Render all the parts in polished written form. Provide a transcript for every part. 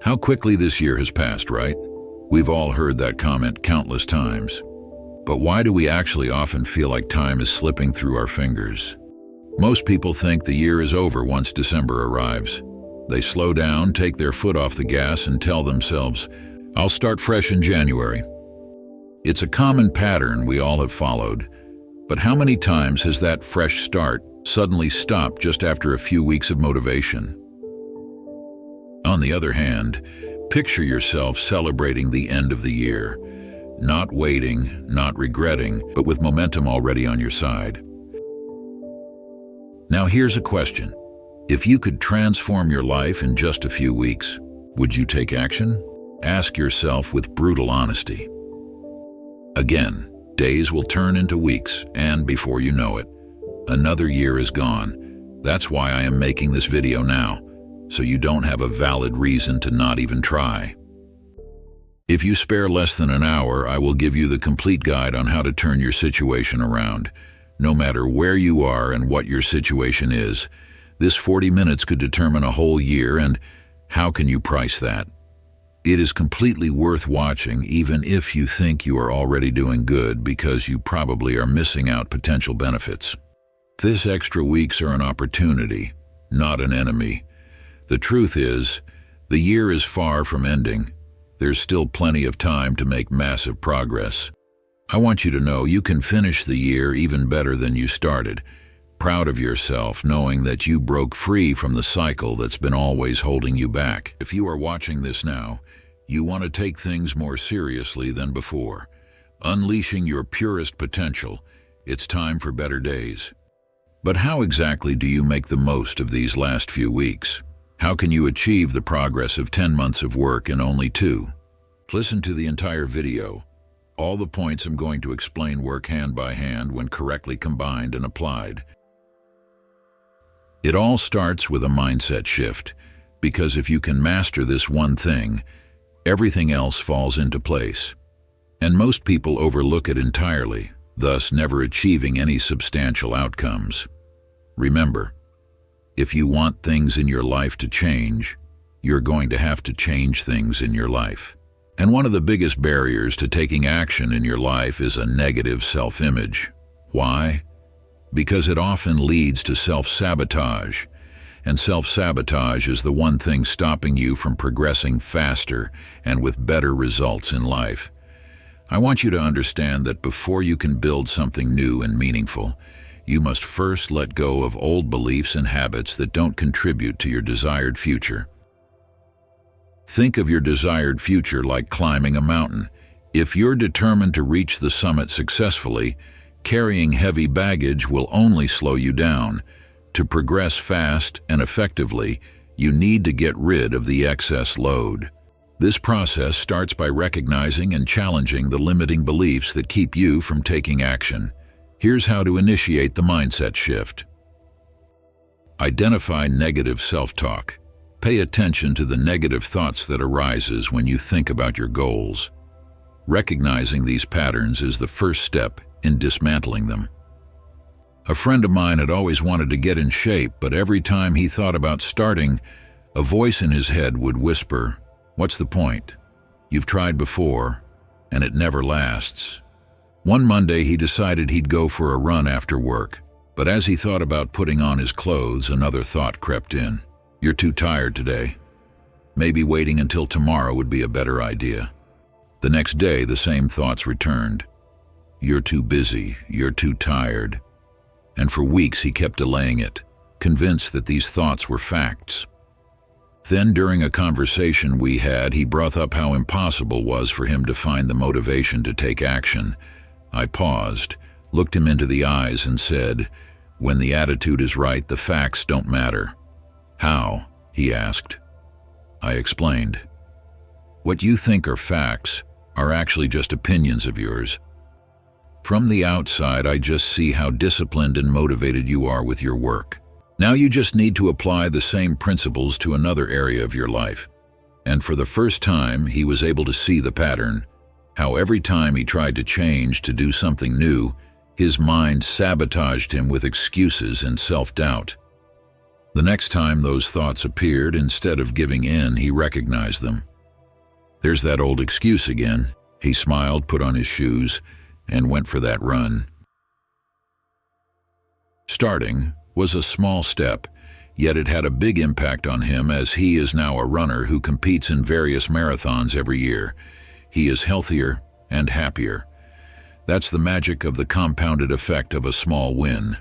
How quickly this year has passed, right? We've all heard that comment countless times. But why do we actually often feel like time is slipping through our fingers? Most people think the year is over once December arrives. They slow down, take their foot off the gas, and tell themselves, "I'll start fresh in January." It's a common pattern we all have followed, but how many times has that fresh start suddenly stopped just after a few weeks of motivation? On the other hand, picture yourself celebrating the end of the year, not waiting, not regretting, but with momentum already on your side. Now here's a question. If you could transform your life in just a few weeks, would you take action? Ask yourself with brutal honesty. Again, days will turn into weeks, and before you know it, another year is gone. That's why I am making this video now, so you don't have a valid reason to not even try. If you spare less than an hour, I will give you the complete guide on how to turn your situation around. No matter where you are and what your situation is, this 40 minutes could determine a whole year, and how can you price that? It is completely worth watching even if you think you are already doing good, because you probably are missing out potential benefits. This extra weeks are an opportunity, not an enemy. The truth is, the year is far from ending. There's still plenty of time to make massive progress. I want you to know you can finish the year even better than you started, proud of yourself, knowing that you broke free from the cycle that's been always holding you back. If you are watching this now, you want to take things more seriously than before. Unleashing your purest potential, it's time for better days. But how exactly do you make the most of these last few weeks? How can you achieve the progress of 10 months of work in only 2? Listen to the entire video. All the points I'm going to explain work hand by hand when correctly combined and applied. It all starts with a mindset shift, because if you can master this one thing, everything else falls into place. And most people overlook it entirely, thus never achieving any substantial outcomes. Remember, if you want things in your life to change, you're going to have to change things in your life. And one of the biggest barriers to taking action in your life is a negative self-image. Why? Because it often leads to self-sabotage. And self-sabotage is the one thing stopping you from progressing faster and with better results in life. I want you to understand that before you can build something new and meaningful, you must first let go of old beliefs and habits that don't contribute to your desired future. Think of your desired future like climbing a mountain. If you're determined to reach the summit successfully, carrying heavy baggage will only slow you down. To progress fast and effectively, you need to get rid of the excess load. This process starts by recognizing and challenging the limiting beliefs that keep you from taking action. Here's how to initiate the mindset shift. Identify negative self-talk. Pay attention to the negative thoughts that arises when you think about your goals. Recognizing these patterns is the first step in dismantling them. A friend of mine had always wanted to get in shape, but every time he thought about starting, a voice in his head would whisper, "What's the point? You've tried before, and it never lasts." One Monday he decided he'd go for a run after work, but as he thought about putting on his clothes, another thought crept in. "You're too tired today. Maybe waiting until tomorrow would be a better idea." The next day, the same thoughts returned. "You're too busy, you're too tired." And for weeks he kept delaying it, convinced that these thoughts were facts. Then during a conversation we had, he brought up how impossible it was for him to find the motivation to take action. I paused, looked him into the eyes and said, "When the attitude is right, the facts don't matter." "How?" he asked. I explained. "What you think are facts are actually just opinions of yours. From the outside, I just see how disciplined and motivated you are with your work. Now you just need to apply the same principles to another area of your life." And for the first time, he was able to see the pattern, how every time he tried to change, to do something new, his mind sabotaged him with excuses and self-doubt. The next time those thoughts appeared, instead of giving in, he recognized them. There's that old excuse again. He smiled, put on his shoes, and went for that run. Starting was a small step, yet it had a big impact on him, as he is now a runner who competes in various marathons every year. He is healthier and happier. That's the magic of the compounded effect of a small win.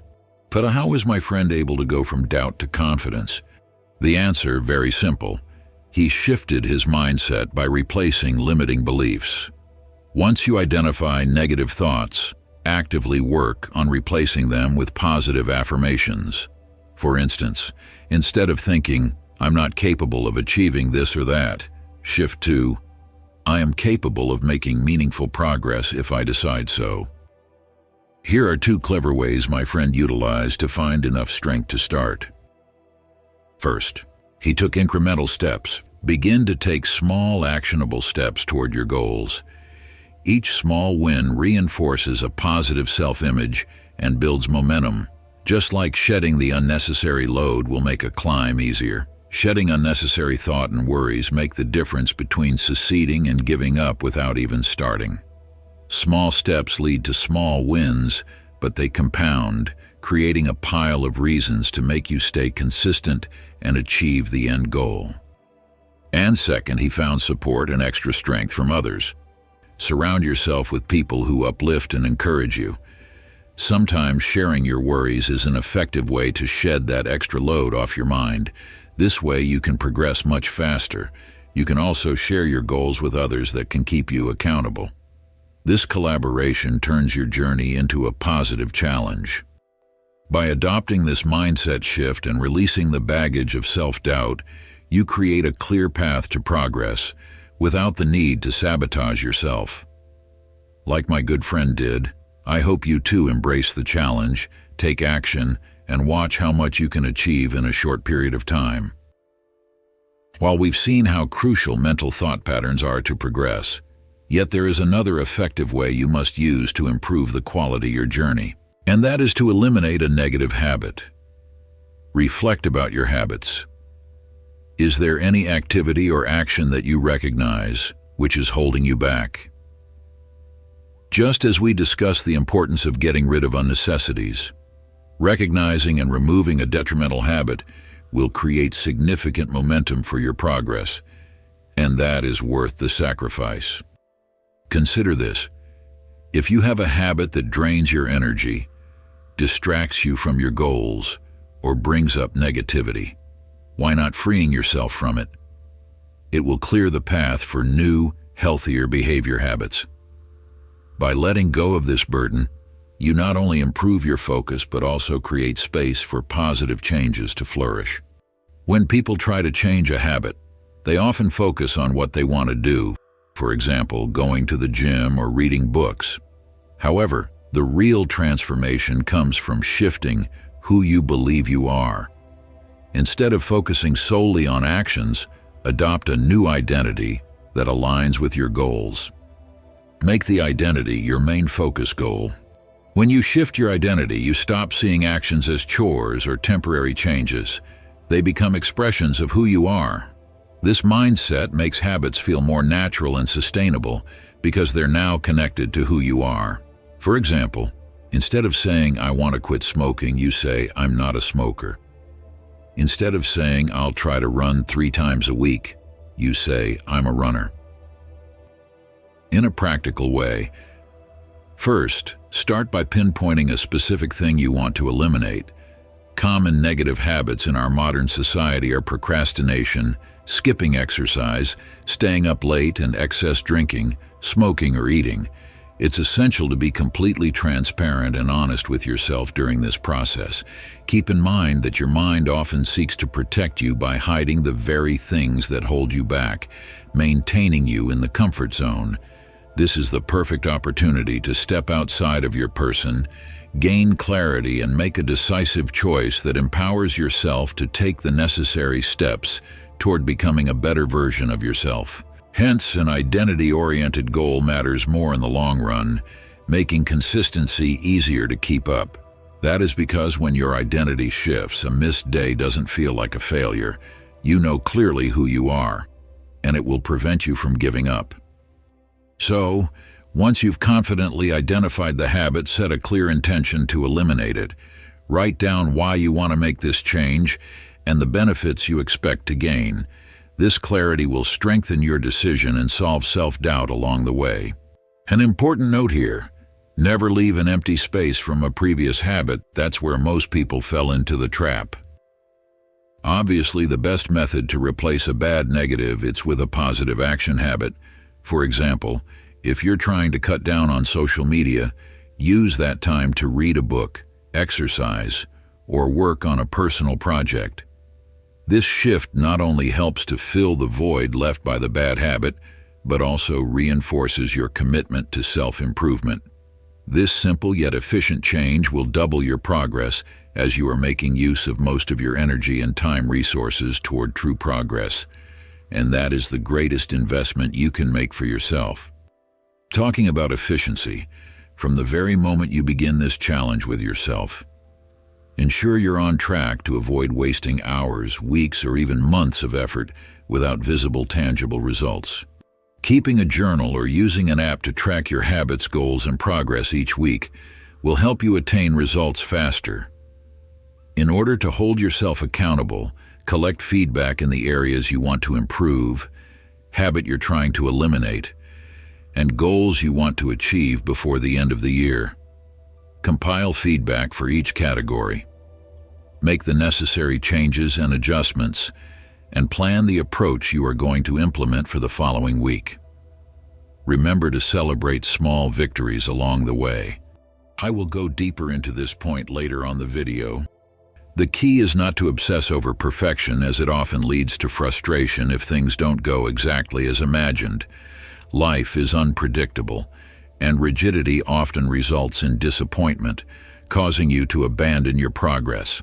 But how was my friend able to go from doubt to confidence? The answer, very simple. He shifted his mindset by replacing limiting beliefs. Once you identify negative thoughts, actively work on replacing them with positive affirmations. For instance, instead of thinking, "I'm not capable of achieving this or that," shift to, "I am capable of making meaningful progress if I decide so." Here are 2 clever ways my friend utilized to find enough strength to start. First, he took incremental steps. Begin to take small, actionable steps toward your goals. Each small win reinforces a positive self-image and builds momentum. Just like shedding the unnecessary load will make a climb easier. Shedding unnecessary thought and worries make the difference between succeeding and giving up without even starting. Small steps lead to small wins, but they compound, creating a pile of reasons to make you stay consistent and achieve the end goal. And second, he found support and extra strength from others. Surround yourself with people who uplift and encourage you. Sometimes sharing your worries is an effective way to shed that extra load off your mind. This way you can progress much faster. You can also share your goals with others that can keep you accountable. This collaboration turns your journey into a positive challenge. By adopting this mindset shift and releasing the baggage of self-doubt, you create a clear path to progress without the need to sabotage yourself. Like my good friend did, I hope you too embrace the challenge, take action, and watch how much you can achieve in a short period of time. While we've seen how crucial mental thought patterns are to progress, yet there is another effective way you must use to improve the quality of your journey, and that is to eliminate a negative habit. Reflect about your habits. Is there any activity or action that you recognize which is holding you back? Just as we discussed the importance of getting rid of unnecessities, recognizing and removing a detrimental habit will create significant momentum for your progress, and that is worth the sacrifice. Consider this. If you have a habit that drains your energy, distracts you from your goals, or brings up negativity, why not freeing yourself from it? It will clear the path for new, healthier behavior habits. By letting go of this burden, you not only improve your focus but also create space for positive changes to flourish. When people try to change a habit, they often focus on what they want to do, for example, going to the gym or reading books. However, the real transformation comes from shifting who you believe you are. Instead of focusing solely on actions, adopt a new identity that aligns with your goals. Make the identity your main focus goal. When you shift your identity, you stop seeing actions as chores or temporary changes. They become expressions of who you are. This mindset makes habits feel more natural and sustainable because they're now connected to who you are. For example, instead of saying, "I want to quit smoking," you say, "I'm not a smoker." Instead of saying, "I'll try to run 3 times a week," you say, "I'm a runner." In a practical way, first, start by pinpointing a specific thing you want to eliminate. Common negative habits in our modern society are procrastination, skipping exercise, staying up late, and excess drinking, smoking, or eating. It's essential to be completely transparent and honest with yourself during this process. Keep in mind that your mind often seeks to protect you by hiding the very things that hold you back, maintaining you in the comfort zone. This is the perfect opportunity to step outside of your person, gain clarity, and make a decisive choice that empowers yourself to take the necessary steps toward becoming a better version of yourself. Hence, an identity-oriented goal matters more in the long run, making consistency easier to keep up. That is because when your identity shifts, a missed day doesn't feel like a failure. You know clearly who you are, and it will prevent you from giving up. So, once you've confidently identified the habit, set a clear intention to eliminate it. Write down why you want to make this change and the benefits you expect to gain. This clarity will strengthen your decision and solve self-doubt along the way. An important note here: never leave an empty space from a previous habit. That's where most people fell into the trap. Obviously, the best method to replace a bad negative is with a positive action habit. For example, if you're trying to cut down on social media, use that time to read a book, exercise, or work on a personal project. This shift not only helps to fill the void left by the bad habit, but also reinforces your commitment to self-improvement. This simple yet efficient change will double your progress as you are making use of most of your energy and time resources toward true progress. And that is the greatest investment you can make for yourself. Talking about efficiency, from the very moment you begin this challenge with yourself, ensure you're on track to avoid wasting hours, weeks, or even months of effort without visible, tangible results. Keeping a journal or using an app to track your habits, goals, and progress each week will help you attain results faster. In order to hold yourself accountable, collect feedback in the areas you want to improve, habit you're trying to eliminate, and goals you want to achieve before the end of the year. Compile feedback for each category. Make the necessary changes and adjustments, and plan the approach you are going to implement for the following week. Remember to celebrate small victories along the way. I will go deeper into this point later on the video. The key is not to obsess over perfection, as it often leads to frustration if things don't go exactly as imagined. Life is unpredictable, and rigidity often results in disappointment, causing you to abandon your progress.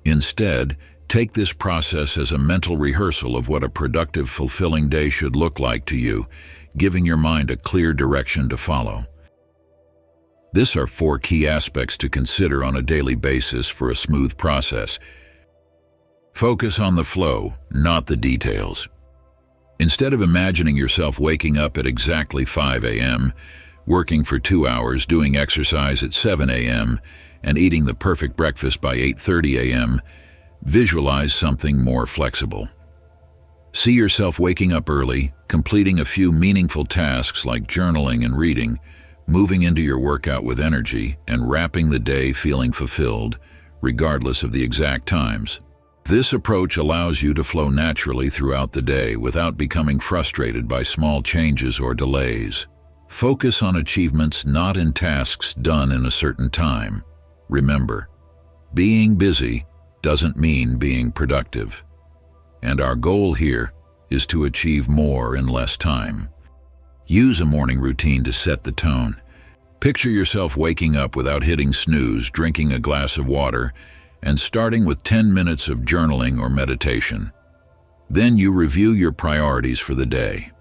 Instead, take this process as a mental rehearsal of what a productive, fulfilling day should look like to you, giving your mind a clear direction to follow. These are 4 key aspects to consider on a daily basis for a smooth process. Focus on the flow, not the details. Instead of imagining yourself waking up at exactly 5 a.m., working for 2 hours, doing exercise at 7 a.m., and eating the perfect breakfast by 8:30 a.m., visualize something more flexible. See yourself waking up early, completing a few meaningful tasks like journaling and reading, moving into your workout with energy, and wrapping the day feeling fulfilled, regardless of the exact times. This approach allows you to flow naturally throughout the day without becoming frustrated by small changes or delays. Focus on achievements, not in tasks done in a certain time. Remember, being busy doesn't mean being productive. And our goal here is to achieve more in less time. Use a morning routine to set the tone. Picture yourself waking up without hitting snooze, drinking a glass of water, and starting with 10 minutes of journaling or meditation. Then you review your priorities for the day.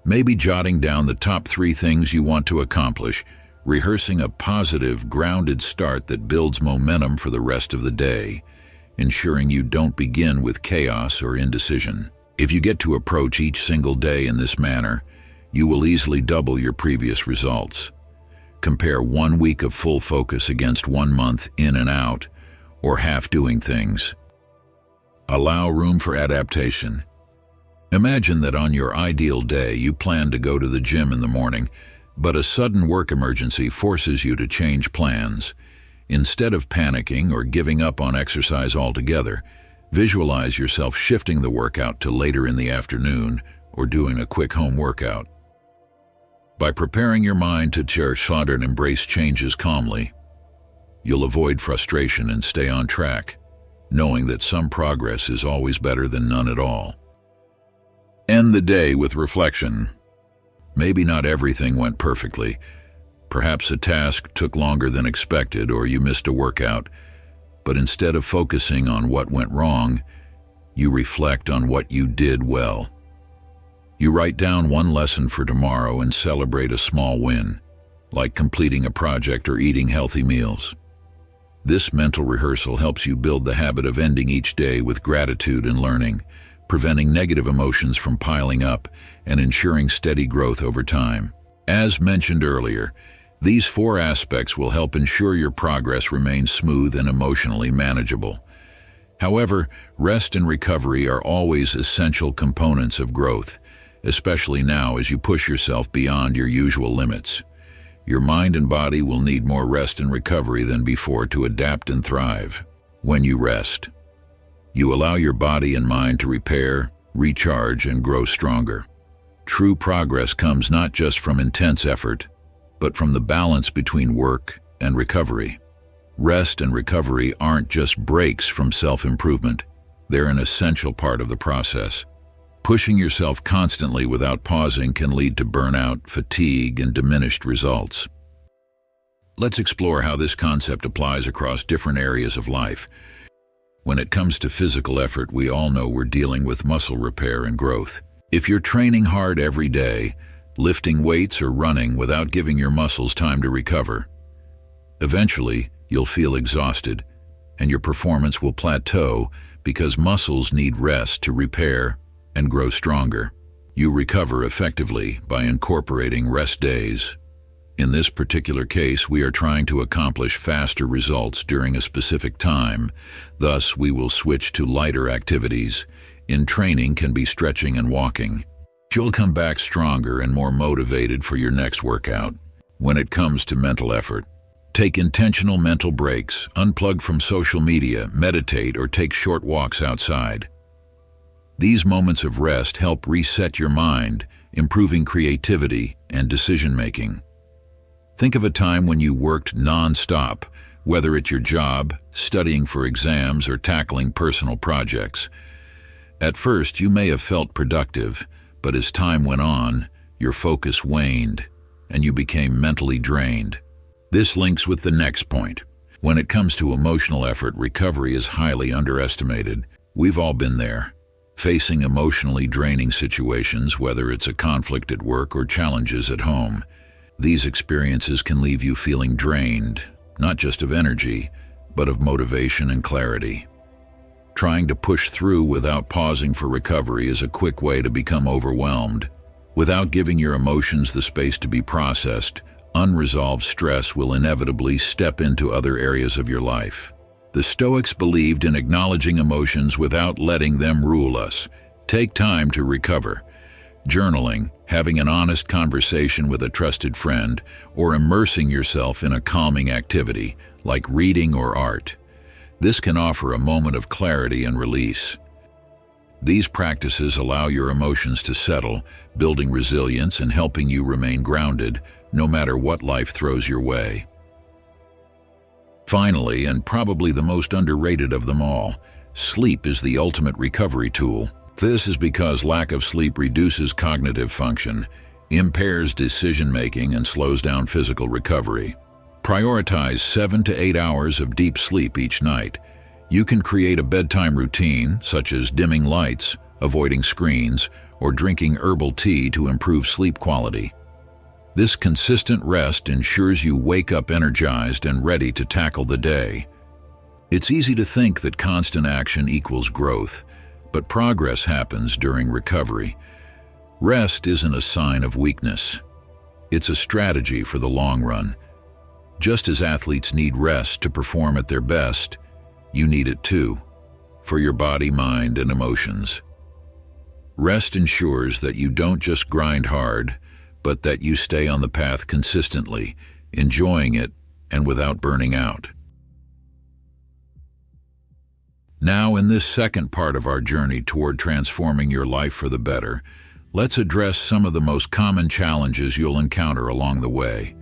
Maybe jotting down the top 3 things you want to accomplish, rehearsing a positive, grounded start that builds momentum for the rest of the day, ensuring you don't begin with chaos or indecision. If you get to approach each single day in this manner, you will easily double your previous results. Compare 1 week of full focus against 1 month in and out, or half doing things. Allow room for adaptation. Imagine that on your ideal day you plan to go to the gym in the morning, but a sudden work emergency forces you to change plans. Instead of panicking or giving up on exercise altogether, visualize yourself shifting the workout to later in the afternoon or doing a quick home workout. By preparing your mind to cherish and embrace changes calmly, you'll avoid frustration and stay on track, knowing that some progress is always better than none at all. End the day with reflection. Maybe not everything went perfectly. Perhaps a task took longer than expected, or you missed a workout. But instead of focusing on what went wrong, you reflect on what you did well. You write down 1 lesson for tomorrow and celebrate a small win, like completing a project or eating healthy meals. This mental rehearsal helps you build the habit of ending each day with gratitude and learning, preventing negative emotions from piling up and ensuring steady growth over time. As mentioned earlier, these 4 aspects will help ensure your progress remains smooth and emotionally manageable. However, rest and recovery are always essential components of growth, especially now as you push yourself beyond your usual limits. Your mind and body will need more rest and recovery than before to adapt and thrive. When you rest, you allow your body and mind to repair, recharge, and grow stronger. True progress comes not just from intense effort, but from the balance between work and recovery. Rest and recovery aren't just breaks from self-improvement. They're an essential part of the process. Pushing yourself constantly without pausing can lead to burnout, fatigue, and diminished results. Let's explore how this concept applies across different areas of life. When it comes to physical effort, we all know we're dealing with muscle repair and growth. If you're training hard every day, lifting weights or running without giving your muscles time to recover, eventually you'll feel exhausted, and your performance will plateau because muscles need rest to repair and grow stronger. You recover effectively by incorporating rest days. In this particular case, we are trying to accomplish faster results during a specific time. Thus, we will switch to lighter activities. In training can be stretching and walking. You'll come back stronger and more motivated for your next workout. When it comes to mental effort, take intentional mental breaks, unplug from social media, meditate, or take short walks outside. These moments of rest help reset your mind, improving creativity and decision-making. Think of a time when you worked non-stop, whether at your job, studying for exams, or tackling personal projects. At first, you may have felt productive, but as time went on, your focus waned, and you became mentally drained. This links with the next point. When it comes to emotional effort, recovery is highly underestimated. We've all been there, facing emotionally draining situations, whether it's a conflict at work or challenges at home. These experiences can leave you feeling drained, not just of energy, but of motivation and clarity. Trying to push through without pausing for recovery is a quick way to become overwhelmed. Without giving your emotions the space to be processed, unresolved stress will inevitably step into other areas of your life. The Stoics believed in acknowledging emotions without letting them rule us. Take time to recover. Journaling, having an honest conversation with a trusted friend, or immersing yourself in a calming activity, like reading or art. This can offer a moment of clarity and release. These practices allow your emotions to settle, building resilience and helping you remain grounded, no matter what life throws your way. Finally, and probably the most underrated of them all, sleep is the ultimate recovery tool. This is because lack of sleep reduces cognitive function, impairs decision-making, and slows down physical recovery. Prioritize 7 to 8 hours of deep sleep each night. You can create a bedtime routine, such as dimming lights, avoiding screens, or drinking herbal tea to improve sleep quality. This consistent rest ensures you wake up energized and ready to tackle the day. It's easy to think that constant action equals growth, but progress happens during recovery. Rest isn't a sign of weakness. It's a strategy for the long run. Just as athletes need rest to perform at their best, you need it too, for your body, mind, and emotions. Rest ensures that you don't just grind hard, but that you stay on the path consistently, enjoying it and without burning out. Now, in this second part of our journey toward transforming your life for the better, let's address some of the most common challenges you'll encounter along the way: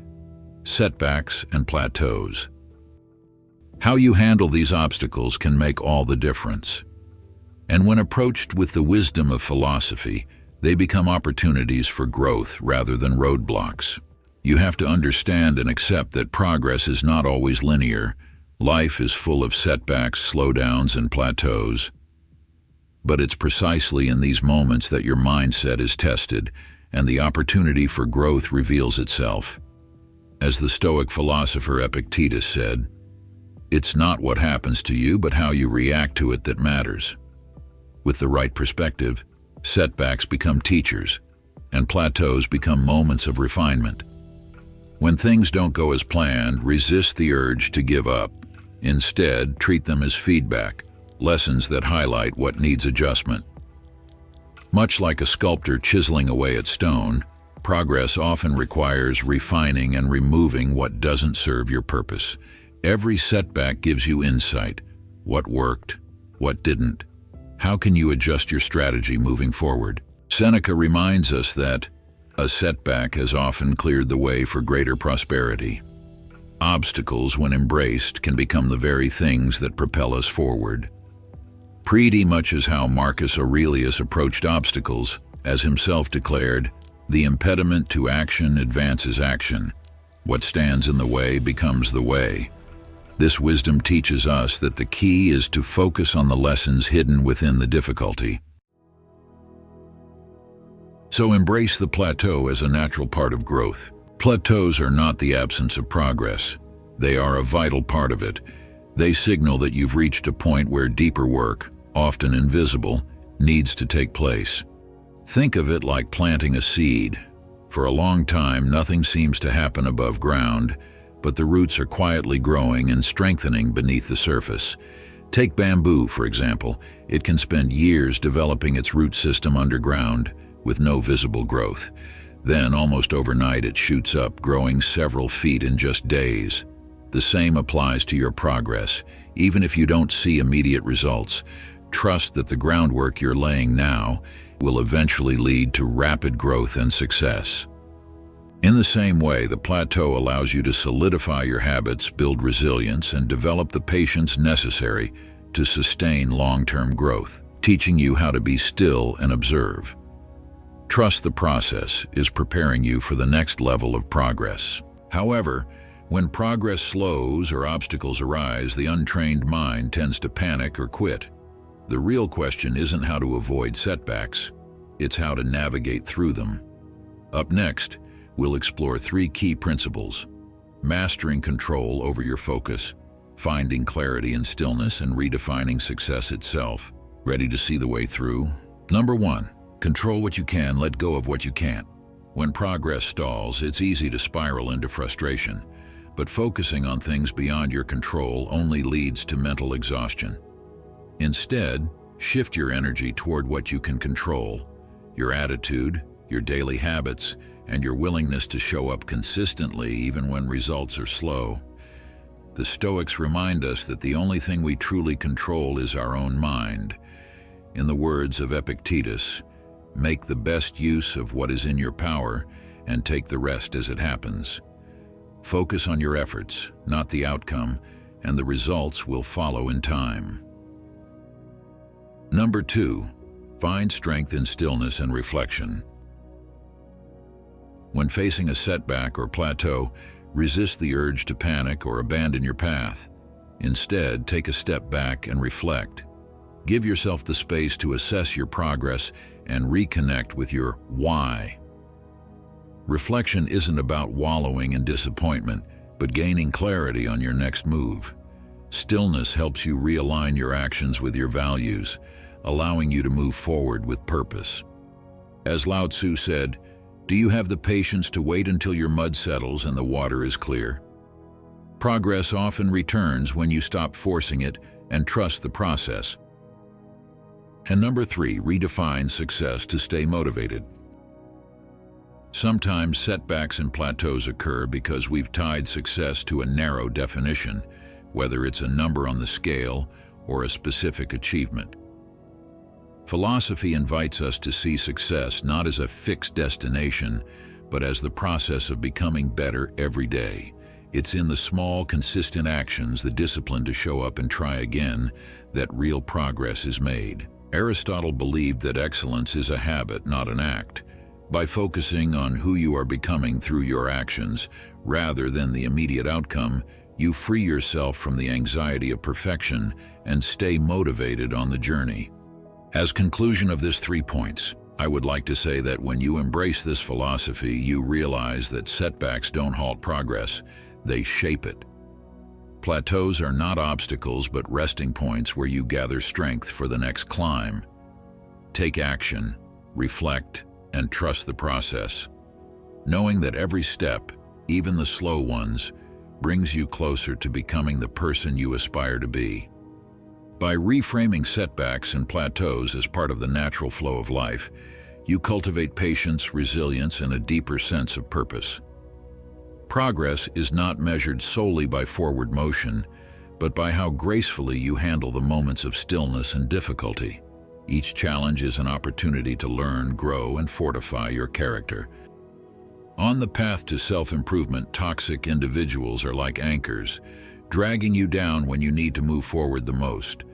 setbacks and plateaus. How you handle these obstacles can make all the difference. And when approached with the wisdom of philosophy, they become opportunities for growth rather than roadblocks. You have to understand and accept that progress is not always linear. Life is full of setbacks, slowdowns, and plateaus. But it's precisely in these moments that your mindset is tested and the opportunity for growth reveals itself. As the Stoic philosopher Epictetus said, It's not what happens to you, but how you react to it that matters. With the right perspective, setbacks become teachers, and plateaus become moments of refinement. When things don't go as planned, resist the urge to give up. Instead, treat them as feedback, lessons that highlight what needs adjustment. Much like a sculptor chiseling away at stone, progress often requires refining and removing what doesn't serve your purpose. Every setback gives you insight. What worked? What didn't? How can you adjust your strategy moving forward? Seneca reminds us that a setback has often cleared the way for greater prosperity. Obstacles, when embraced, can become the very things that propel us forward. Pretty much as how Marcus Aurelius approached obstacles, as himself declared, "The impediment to action advances action. What stands in the way becomes the way." This wisdom teaches us that the key is to focus on the lessons hidden within the difficulty. So embrace the plateau as a natural part of growth. Plateaus are not the absence of progress. They are a vital part of it. They signal that you've reached a point where deeper work, often invisible, needs to take place. Think of it like planting a seed. For a long time, nothing seems to happen above ground, but the roots are quietly growing and strengthening beneath the surface. Take bamboo, for example. It can spend years developing its root system underground with no visible growth. Then, almost overnight, it shoots up, growing several feet in just days. The same applies to your progress. Even if you don't see immediate results, trust that the groundwork you're laying now will eventually lead to rapid growth and success. In the same way, the plateau allows you to solidify your habits, build resilience, and develop the patience necessary to sustain long-term growth, teaching you how to be still and observe. Trust the process is preparing you for the next level of progress. However, when progress slows or obstacles arise, the untrained mind tends to panic or quit. The real question isn't how to avoid setbacks, it's how to navigate through them. Up next, we'll explore 3 key principles: mastering control over your focus, finding clarity in stillness, and redefining success itself. Ready to see the way through? Number 1, control what you can, let go of what you can't. When progress stalls, it's easy to spiral into frustration, but focusing on things beyond your control only leads to mental exhaustion. Instead, shift your energy toward what you can control: your attitude, your daily habits, and your willingness to show up consistently even when results are slow. The Stoics remind us that the only thing we truly control is our own mind. In the words of Epictetus, "Make the best use of what is in your power and take the rest as it happens." Focus on your efforts, not the outcome, and the results will follow in time. Number 2, find strength in stillness and reflection. When facing a setback or plateau, resist the urge to panic or abandon your path. Instead, take a step back and reflect. Give yourself the space to assess your progress and reconnect with your why. Reflection isn't about wallowing in disappointment, but gaining clarity on your next move. Stillness helps you realign your actions with your values, allowing you to move forward with purpose. As Lao Tzu said, "Do you have the patience to wait until your mud settles and the water is clear?" Progress often returns when you stop forcing it and trust the process. And number 3, redefine success to stay motivated. Sometimes setbacks and plateaus occur because we've tied success to a narrow definition, whether it's a number on the scale or a specific achievement. Philosophy invites us to see success not as a fixed destination, but as the process of becoming better every day. It's in the small, consistent actions, the discipline to show up and try again, that real progress is made. Aristotle believed that excellence is a habit, not an act. By focusing on who you are becoming through your actions, rather than the immediate outcome, you free yourself from the anxiety of perfection and stay motivated on the journey. As conclusion of this 3 points, I would like to say that when you embrace this philosophy, you realize that setbacks don't halt progress, they shape it. Plateaus are not obstacles but resting points where you gather strength for the next climb. Take action, reflect, and trust the process, knowing that every step, even the slow ones, brings you closer to becoming the person you aspire to be. By reframing setbacks and plateaus as part of the natural flow of life, you cultivate patience, resilience, and a deeper sense of purpose. Progress is not measured solely by forward motion, but by how gracefully you handle the moments of stillness and difficulty. Each challenge is an opportunity to learn, grow, and fortify your character. On the path to self-improvement, toxic individuals are like anchors, dragging you down when you need to move forward the most.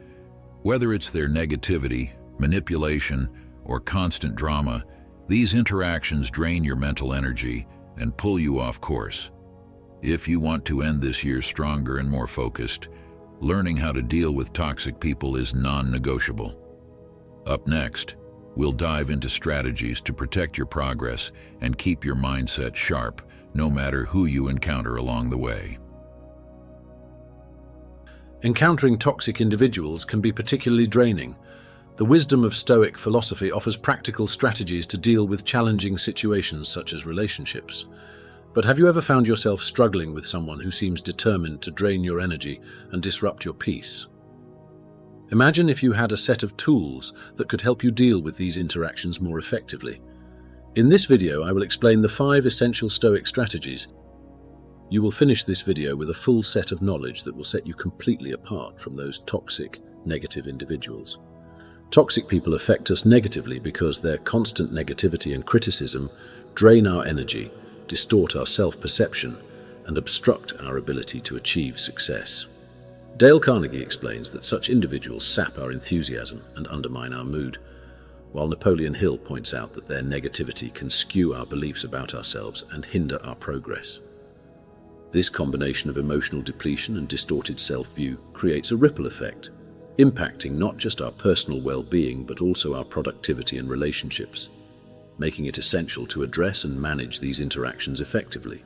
Whether it's their negativity, manipulation, or constant drama, these interactions drain your mental energy and pull you off course. If you want to end this year stronger and more focused, learning how to deal with toxic people is non-negotiable. Up next, we'll dive into strategies to protect your progress and keep your mindset sharp, no matter who you encounter along the way. Encountering toxic individuals can be particularly draining. The wisdom of Stoic philosophy offers practical strategies to deal with challenging situations such as relationships. But have you ever found yourself struggling with someone who seems determined to drain your energy and disrupt your peace? Imagine if you had a set of tools that could help you deal with these interactions more effectively. In this video, I will explain the 5 essential Stoic strategies. You will finish this video with a full set of knowledge that will set you completely apart from those toxic, negative individuals. Toxic people affect us negatively because their constant negativity and criticism drain our energy, distort our self-perception, and obstruct our ability to achieve success. Dale Carnegie explains that such individuals sap our enthusiasm and undermine our mood, while Napoleon Hill points out that their negativity can skew our beliefs about ourselves and hinder our progress. This combination of emotional depletion and distorted self-view creates a ripple effect, impacting not just our personal well-being but also our productivity and relationships, making it essential to address and manage these interactions effectively.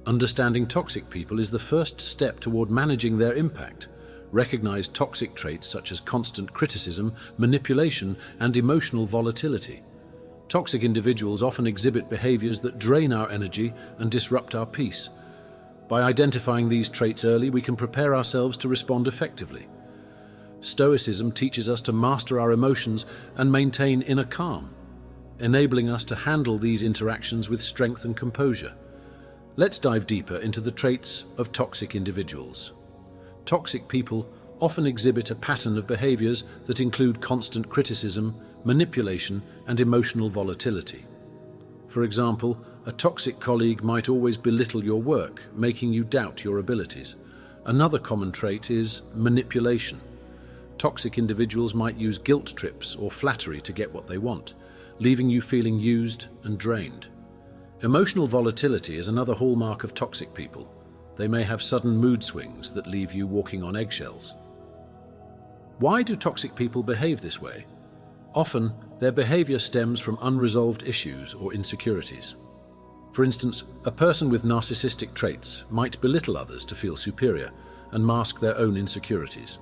Understanding toxic people is the first step toward managing their impact. Recognize toxic traits such as constant criticism, manipulation, and emotional volatility. Toxic individuals often exhibit behaviors that drain our energy and disrupt our peace. By identifying these traits early, we can prepare ourselves to respond effectively. Stoicism teaches us to master our emotions and maintain inner calm, enabling us to handle these interactions with strength and composure. Let's dive deeper into the traits of toxic individuals. Toxic people often exhibit a pattern of behaviors that include constant criticism, manipulation, and emotional volatility. For example, a toxic colleague might always belittle your work, making you doubt your abilities. Another common trait is manipulation. Toxic individuals might use guilt trips or flattery to get what they want, leaving you feeling used and drained. Emotional volatility is another hallmark of toxic people. They may have sudden mood swings that leave you walking on eggshells. Why do toxic people behave this way? Often, their behavior stems from unresolved issues or insecurities. For instance, a person with narcissistic traits might belittle others to feel superior and mask their own insecurities.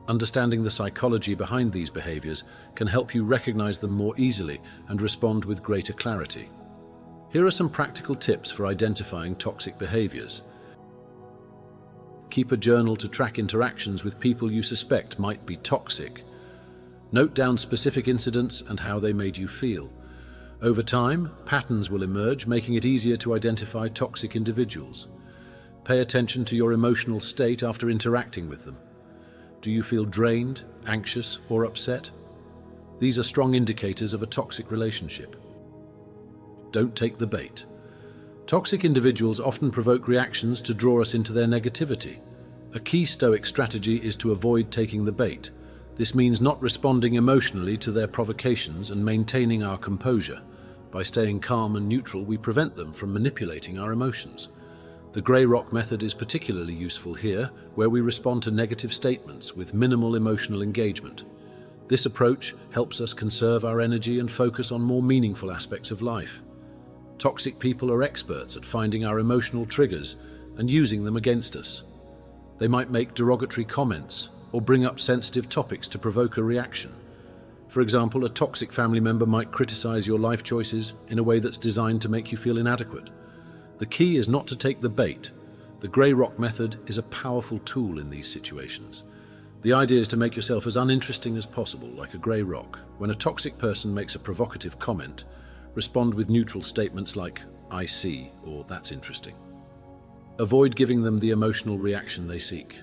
Understanding the psychology behind these behaviors can help you recognize them more easily and respond with greater clarity. Here are some practical tips for identifying toxic behaviors. Keep a journal to track interactions with people you suspect might be toxic. Note down specific incidents and how they made you feel. Over time, patterns will emerge, making it easier to identify toxic individuals. Pay attention to your emotional state after interacting with them. Do you feel drained, anxious, or upset? These are strong indicators of a toxic relationship. Don't take the bait. Toxic individuals often provoke reactions to draw us into their negativity. A key Stoic strategy is to avoid taking the bait. This means not responding emotionally to their provocations and maintaining our composure. By staying calm and neutral, we prevent them from manipulating our emotions. The grey rock method is particularly useful here, where we respond to negative statements with minimal emotional engagement. This approach helps us conserve our energy and focus on more meaningful aspects of life. Toxic people are experts at finding our emotional triggers and using them against us. They might make derogatory comments or bring up sensitive topics to provoke a reaction. For example, a toxic family member might criticize your life choices in a way that's designed to make you feel inadequate. The key is not to take the bait. The grey rock method is a powerful tool in these situations. The idea is to make yourself as uninteresting as possible, like a grey rock. When a toxic person makes a provocative comment, respond with neutral statements like, "I see," or "That's interesting." Avoid giving them the emotional reaction they seek.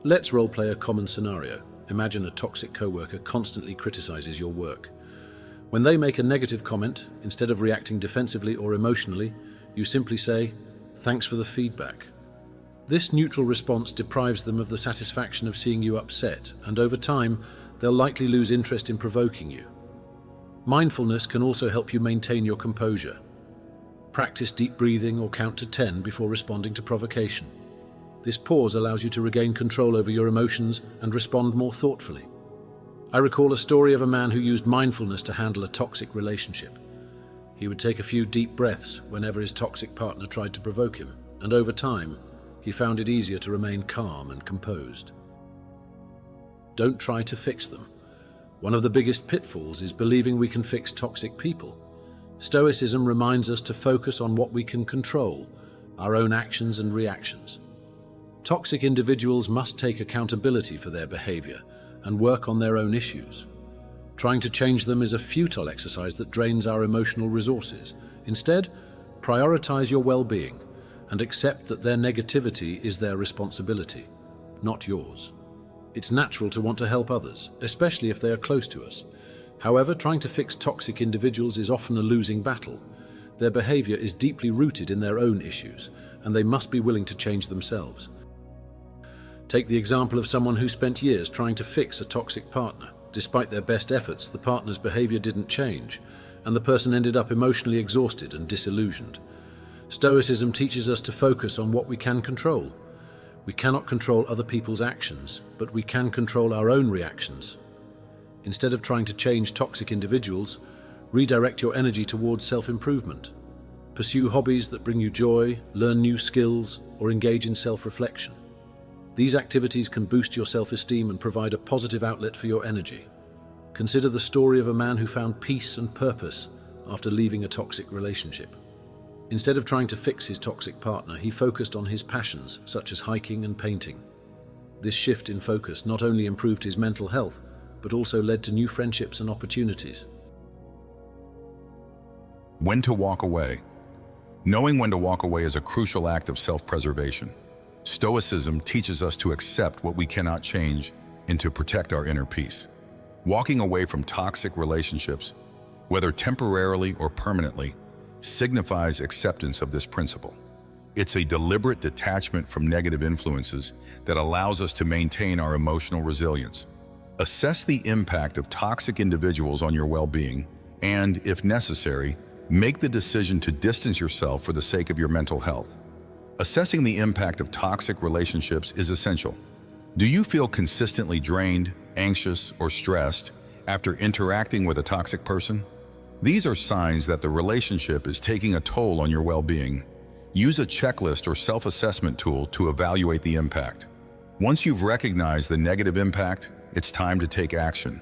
Let's roleplay a common scenario. Imagine a toxic coworker constantly criticizes your work. When they make a negative comment, instead of reacting defensively or emotionally, you simply say, "Thanks for the feedback." This neutral response deprives them of the satisfaction of seeing you upset, and over time, they'll likely lose interest in provoking you. Mindfulness can also help you maintain your composure. Practice deep breathing or count to 10 before responding to provocation. This pause allows you to regain control over your emotions and respond more thoughtfully. I recall a story of a man who used mindfulness to handle a toxic relationship. He would take a few deep breaths whenever his toxic partner tried to provoke him, and over time, he found it easier to remain calm and composed. Don't try to fix them. One of the biggest pitfalls is believing we can fix toxic people. Stoicism reminds us to focus on what we can control, our own actions and reactions. Toxic individuals must take accountability for their behavior and work on their own issues. Trying to change them is a futile exercise that drains our emotional resources. Instead, prioritize your well-being and accept that their negativity is their responsibility, not yours. It's natural to want to help others, especially if they are close to us. However, trying to fix toxic individuals is often a losing battle. Their behavior is deeply rooted in their own issues, and they must be willing to change themselves. Take the example of someone who spent years trying to fix a toxic partner. Despite their best efforts, the partner's behavior didn't change, and the person ended up emotionally exhausted and disillusioned. Stoicism teaches us to focus on what we can control. We cannot control other people's actions, but we can control our own reactions. Instead of trying to change toxic individuals, redirect your energy towards self-improvement. Pursue hobbies that bring you joy, learn new skills, or engage in self-reflection. These activities can boost your self-esteem and provide a positive outlet for your energy. Consider the story of a man who found peace and purpose after leaving a toxic relationship. Instead of trying to fix his toxic partner, he focused on his passions, such as hiking and painting. This shift in focus not only improved his mental health, but also led to new friendships and opportunities. When to walk away. Knowing when to walk away is a crucial act of self-preservation. Stoicism teaches us to accept what we cannot change and to protect our inner peace. Walking away from toxic relationships, whether temporarily or permanently, signifies acceptance of this principle. It's a deliberate detachment from negative influences that allows us to maintain our emotional resilience. Assess the impact of toxic individuals on your well-being and, if necessary, make the decision to distance yourself for the sake of your mental health. Assessing the impact of toxic relationships is essential. Do you feel consistently drained, anxious, or stressed after interacting with a toxic person? These are signs that the relationship is taking a toll on your well-being. Use a checklist or self-assessment tool to evaluate the impact. Once you've recognized the negative impact, it's time to take action.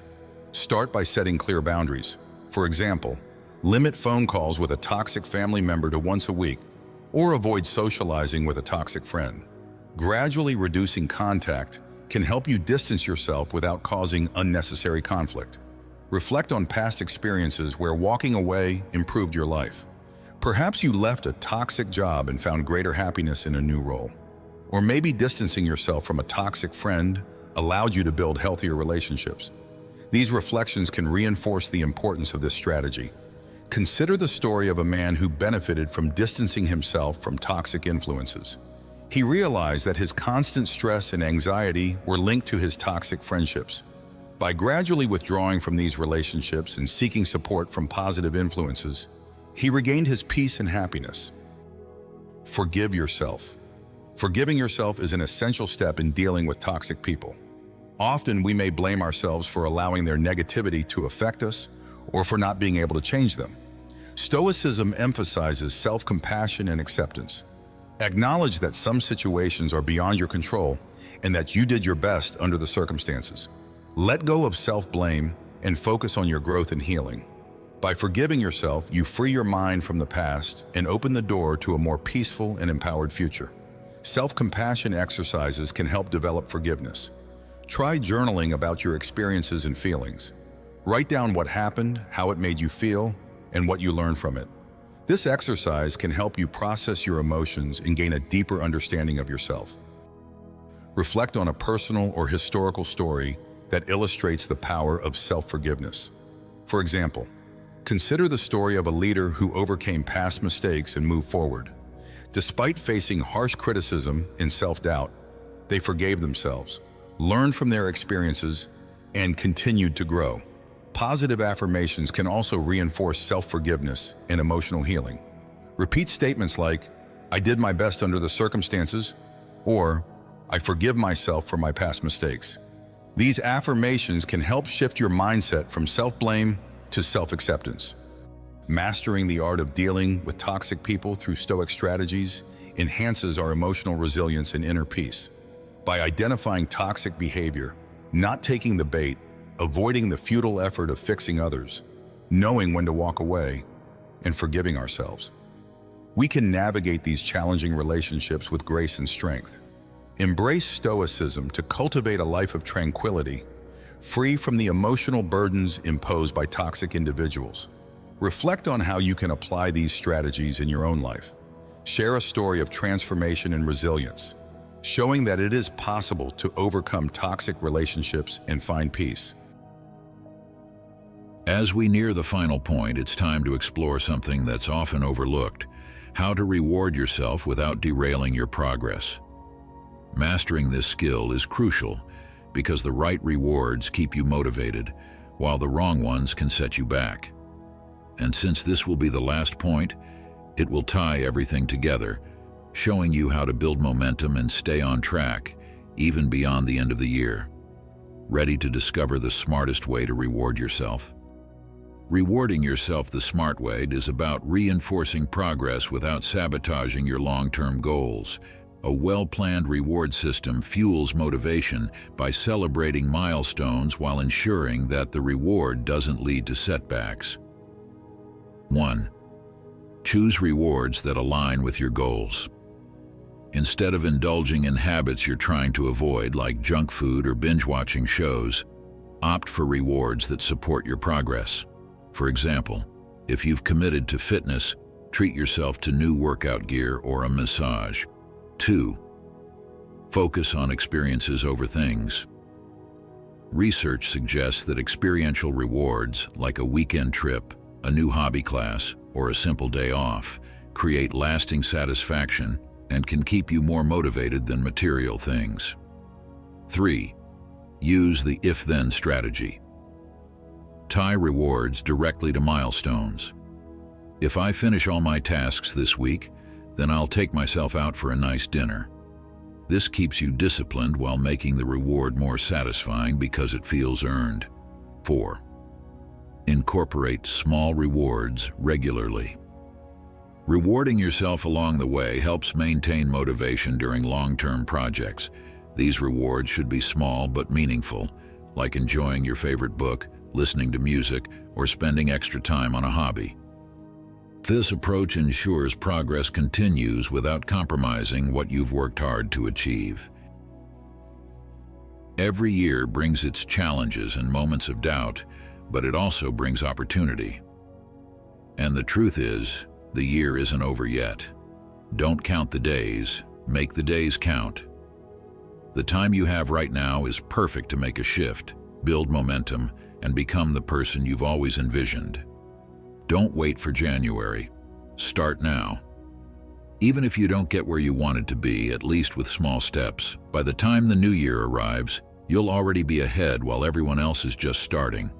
Start by setting clear boundaries. For example, limit phone calls with a toxic family member to once a week, or avoid socializing with a toxic friend. Gradually reducing contact can help you distance yourself without causing unnecessary conflict. Reflect on past experiences where walking away improved your life. Perhaps you left a toxic job and found greater happiness in a new role. Or maybe distancing yourself from a toxic friend allowed you to build healthier relationships. These reflections can reinforce the importance of this strategy. Consider the story of a man who benefited from distancing himself from toxic influences. He realized that his constant stress and anxiety were linked to his toxic friendships. By gradually withdrawing from these relationships and seeking support from positive influences, he regained his peace and happiness. Forgive yourself. Forgiving yourself is an essential step in dealing with toxic people. Often we may blame ourselves for allowing their negativity to affect us or for not being able to change them. Stoicism emphasizes self-compassion and acceptance. Acknowledge that some situations are beyond your control and that you did your best under the circumstances. Let go of self-blame and focus on your growth and healing. By forgiving yourself, you free your mind from the past and open the door to a more peaceful and empowered future. Self-compassion exercises can help develop forgiveness. Try journaling about your experiences and feelings. Write down what happened, how it made you feel, and what you learned from it. This exercise can help you process your emotions and gain a deeper understanding of yourself. Reflect on a personal or historical story that illustrates the power of self-forgiveness. For example, consider the story of a leader who overcame past mistakes and moved forward. Despite facing harsh criticism and self-doubt, they forgave themselves, learned from their experiences, and continued to grow. Positive affirmations can also reinforce self-forgiveness and emotional healing. Repeat statements like, "I did my best under the circumstances," or "I forgive myself for my past mistakes." These affirmations can help shift your mindset from self-blame to self-acceptance. Mastering the art of dealing with toxic people through Stoic strategies enhances our emotional resilience and inner peace. By identifying toxic behavior, not taking the bait, avoiding the futile effort of fixing others, knowing when to walk away, and forgiving ourselves, we can navigate these challenging relationships with grace and strength. Embrace Stoicism to cultivate a life of tranquility, free from the emotional burdens imposed by toxic individuals. Reflect on how you can apply these strategies in your own life. Share a story of transformation and resilience, showing that it is possible to overcome toxic relationships and find peace. As we near the final point, it's time to explore something that's often overlooked: how to reward yourself without derailing your progress. Mastering this skill is crucial because the right rewards keep you motivated, while the wrong ones can set you back. And since this will be the last point, it will tie everything together, showing you how to build momentum and stay on track, even beyond the end of the year. Ready to discover the smartest way to reward yourself? Rewarding yourself the smart way is about reinforcing progress without sabotaging your long-term goals. A well-planned reward system fuels motivation by celebrating milestones while ensuring that the reward doesn't lead to setbacks. 1. Choose rewards that align with your goals. Instead of indulging in habits you're trying to avoid, like junk food or binge-watching shows, opt for rewards that support your progress. For example, if you've committed to fitness, treat yourself to new workout gear or a massage. 2. Focus on experiences over things. Research suggests that experiential rewards, like a weekend trip, a new hobby class, or a simple day off, create lasting satisfaction and can keep you more motivated than material things. 3. Use the if-then strategy. Tie rewards directly to milestones. If I finish all my tasks this week, then I'll take myself out for a nice dinner. This keeps you disciplined while making the reward more satisfying because it feels earned. 4. Incorporate small rewards regularly. Rewarding yourself along the way helps maintain motivation during long-term projects. These rewards should be small but meaningful, like enjoying your favorite book, listening to music, or spending extra time on a hobby. This approach ensures progress continues without compromising what you've worked hard to achieve. Every year brings its challenges and moments of doubt, but it also brings opportunity. And the truth is, the year isn't over yet. Don't count the days, make the days count. The time you have right now is perfect to make a shift, build momentum, and become the person you've always envisioned. Don't wait for January. Start now. Even if you don't get where you wanted to be, at least with small steps, by the time the new year arrives, you'll already be ahead while everyone else is just starting.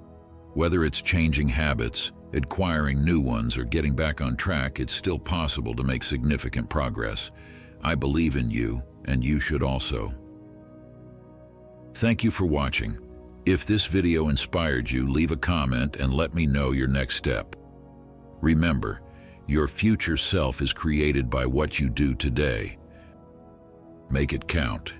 Whether it's changing habits, acquiring new ones, or getting back on track, it's still possible to make significant progress. I believe in you, and you should also. Thank you for watching. If this video inspired you, leave a comment and let me know your next step. Remember, your future self is created by what you do today. Make it count.